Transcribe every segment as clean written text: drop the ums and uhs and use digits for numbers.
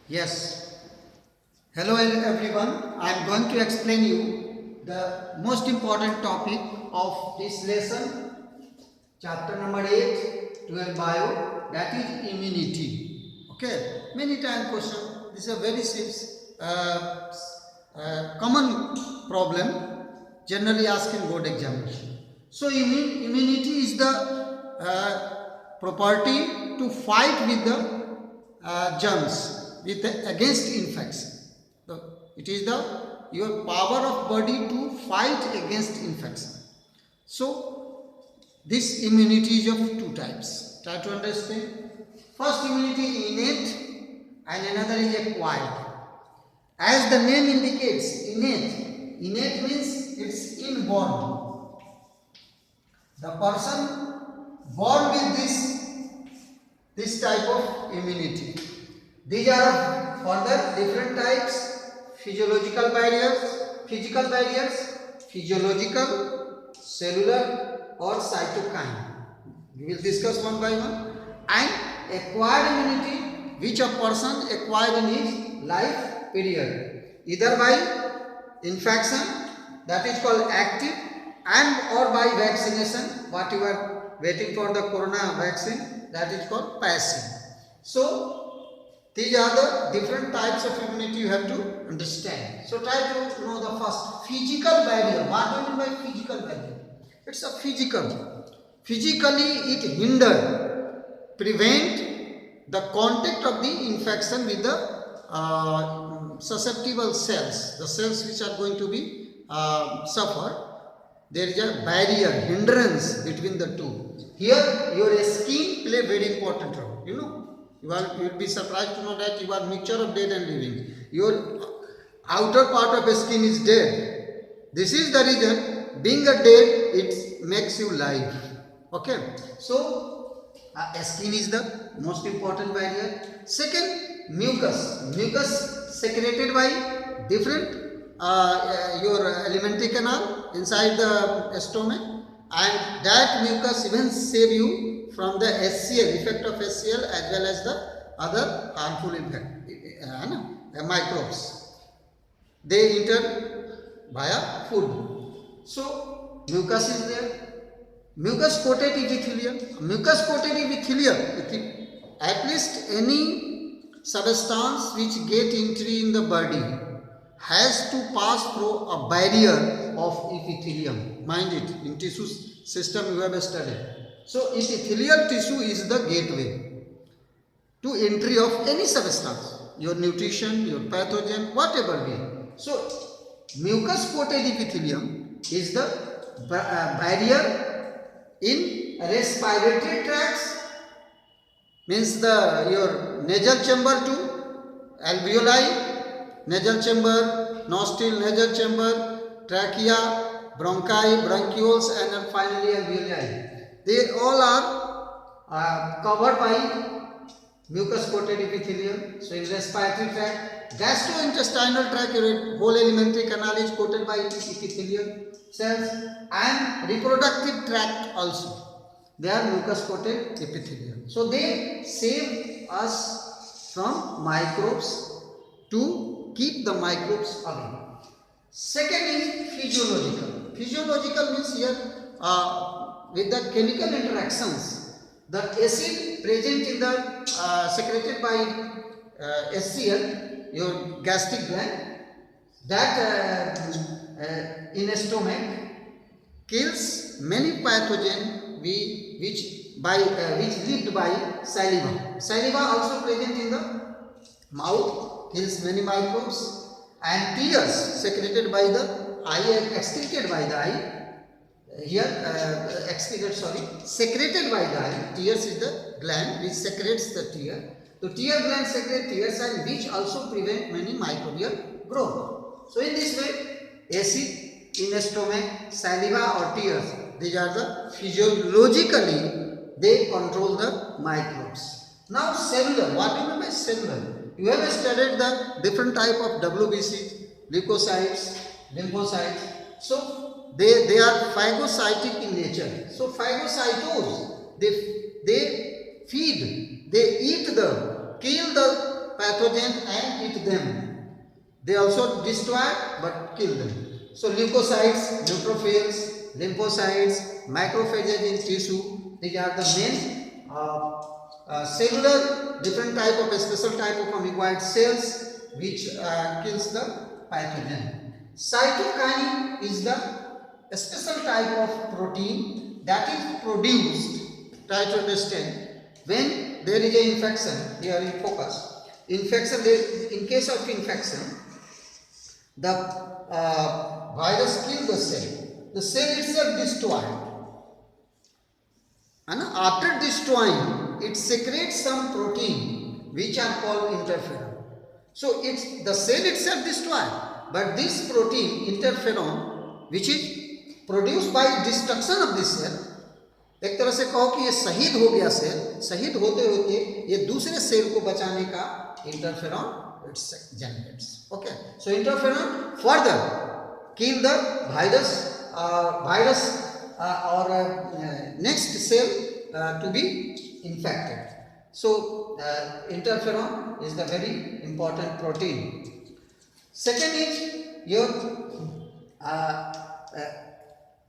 Yes. Hello everyone. I am going to explain you the most important topic of this lesson, chapter number 8, 12 bio, that is immunity. Okay. Many time question. This is a very common problem generally asked in board examination. So immunity is the property to fight with the germs against infection. It is the your power of body to fight against infection. So this immunity is of two types. Try to understand. First immunity is innate and another is acquired. As the name indicates, innate. Innate means it's inborn. The person born with this type of immunity. These are further different types: physiological barriers, physiological, cellular or cytokine. We will discuss one by one. And acquired immunity, which a person acquired in his life period, either by infection, that is called active, and or by vaccination, what you are waiting for the corona vaccine, that is called passive. So these are the different types of immunity you have to understand. So try to know the first physical barrier. What do you mean by physical barrier? It's a physical. Physically it hinder, prevent the contact of the infection with the susceptible cells, the cells which are going to be suffer. There is a barrier, hindrance between the two. Here your skin play very important role. You know. You will be surprised to know that you are mixture of dead and living. Your outer part of the skin is dead. This is the reason, being a dead, it makes you live. Okay. So skin is the most important barrier. Second, mucus. Mucus secreted by different your alimentary canal inside the stomach, and that mucus even save you from the HCl, effect of HCl, as well as the other harmful microbes. They enter via food. So mucus is there. Mucus coated epithelium. Mucus coated epithelium, at least any substance which get entry in the body has to pass through a barrier of epithelium. Mind it, in tissue system you have studied. So epithelial tissue is the gateway to entry of any substance, your nutrition, your pathogen, whatever be. So mucus coated epithelium is the barrier in respiratory tracts, means your nasal chamber to alveoli, nasal chamber, nostril, nasal chamber, trachea, bronchi, bronchioles, and finally alveoli. They all are covered by mucus coated epithelium. So in respiratory tract, gastrointestinal tract, your whole alimentary canal is coated by epithelial cells, and reproductive tract also. They are mucus coated epithelium. So they save us from microbes to keep the microbes away. Second is physiological. Physiological means here with the chemical interactions, the acid present in the secreted by HCl, your gastric gland, that in a stomach kills many pathogen which lived by saliva. Saliva also present in the mouth, kills many microbes, and tears secreted by the eye, excreted by the eye. Secreted by the eye. Tears is the gland which secretes the tear. So tear gland secrete tears, and which also prevent many microbial growth. So in this way, acid in the stomach, saliva or tears, these are the physiologically they control the microbes. Now cellular. What do you mean by cellular? You have studied the different type of WBCs, leukocytes, lymphocytes. So they are phagocytic in nature. So phagocytose, they feed, they eat kill the pathogen and eat them. They also destroy but kill them. So leukocytes, neutrophils, lymphocytes, macrophages in tissue, these are the main cellular different type of a special type of amoeboid cells which kills the pathogen. Cytokine is the a special type of protein that is produced, try to understand, when there is a infection, here in focus, infection, in case of infection, the virus kills the cell itself destroyed, and after destroying, it secretes some protein which are called interferon. So it's the cell itself destroyed, but this protein interferon which is produce by destruction of this cell, एक तरह से कहो कि ये शहीद हो गया cell, शहीद होते होते ये दूसरे सेल को बचाने का interferon its generates. Okay, so interferon further kill the virus और next cell to be infected. So interferon is the very important protein. Second is your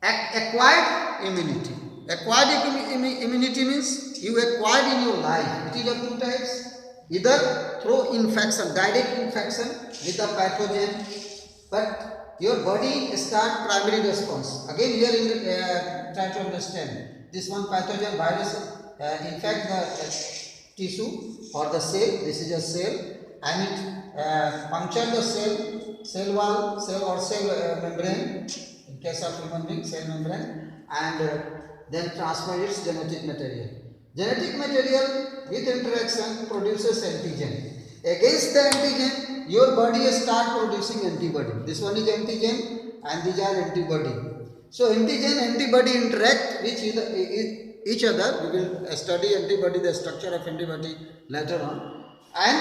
acquired immunity. Acquired immunity means you acquired in your life. It is of two types. Either through infection, direct infection with the pathogen, but your body start primary response. Again here in try to understand. This one pathogen virus infect the tissue or the cell. This is a cell, and it puncture the cell wall, cell or cell membrane. In case of human being, cell membrane, and then transfer its genetic material. Genetic material with interaction produces antigen. Against the antigen, your body start producing antibody. This one is antigen and these are antibody. So antigen, antibody interact with each other. We will study antibody, the structure of antibody later on. And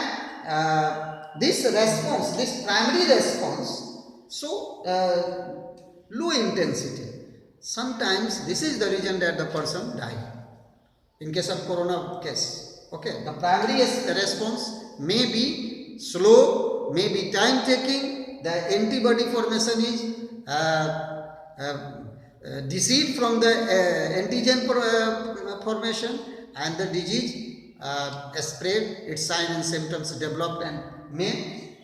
this response, this primary response, so low intensity. Sometimes this is the reason that the person die. In case of corona case, okay, the primary response may be slow, may be time taking. The antibody formation is deceived from the antigen formation, and the disease spread, its signs and symptoms developed and may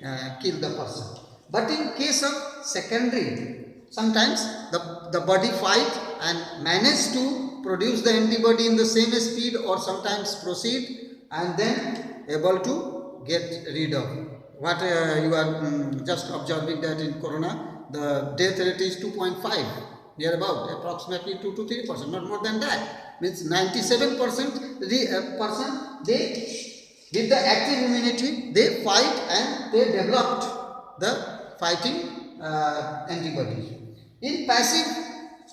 kill the person. But in case of secondary, sometimes the body fight and manage to produce the antibody in the same speed, or sometimes proceed and then able to get rid of. What you are just observing that in corona, the death rate is 2.5, near about approximately 2 to 3%, not more than that. Means 97% the person, they with the active immunity, they fight and they developed the fighting antibody. In passive,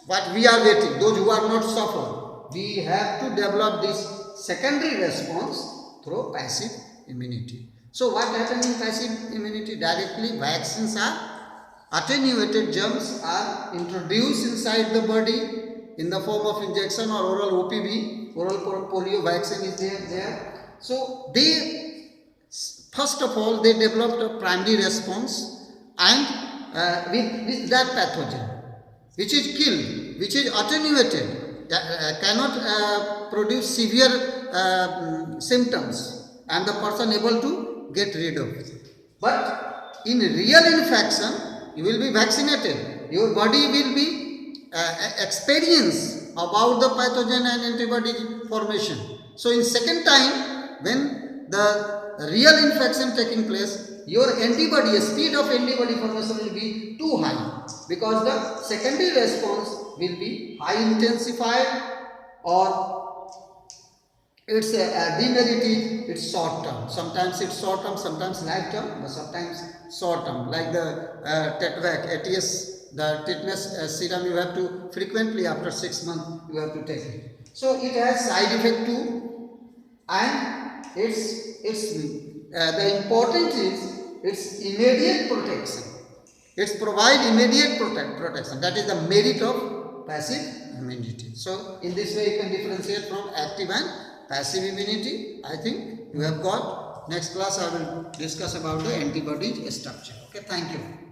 what we are waiting, those who are not suffer, we have to develop this secondary response through passive immunity. So what happens in passive immunity? Directly vaccines are, attenuated germs are introduced inside the body in the form of injection or oral OPV, oral polio vaccine is there. So they, first of all, they developed a primary response, and with that pathogen, which is killed, which is attenuated, cannot produce severe symptoms, and the person able to get rid of it. But in real infection, you will be vaccinated. Your body will be experience about the pathogen and antibody formation. So in second time, when the real infection taking place, your antibody, speed of antibody formation will be too high, because the secondary response will be high intensified, or its demerit is it's short term. Sometimes it's short term, sometimes life term, but sometimes short term. Like the Tetvac, ATS, the tetanus serum, you have to frequently after 6 months you have to take it. So it has side effect too, and the important is its immediate protection. It's provide immediate protection. That is the merit of passive immunity. So in this way you can differentiate from active and passive immunity. I think you have got Next class I will discuss about the antibodies structure. Okay, thank you.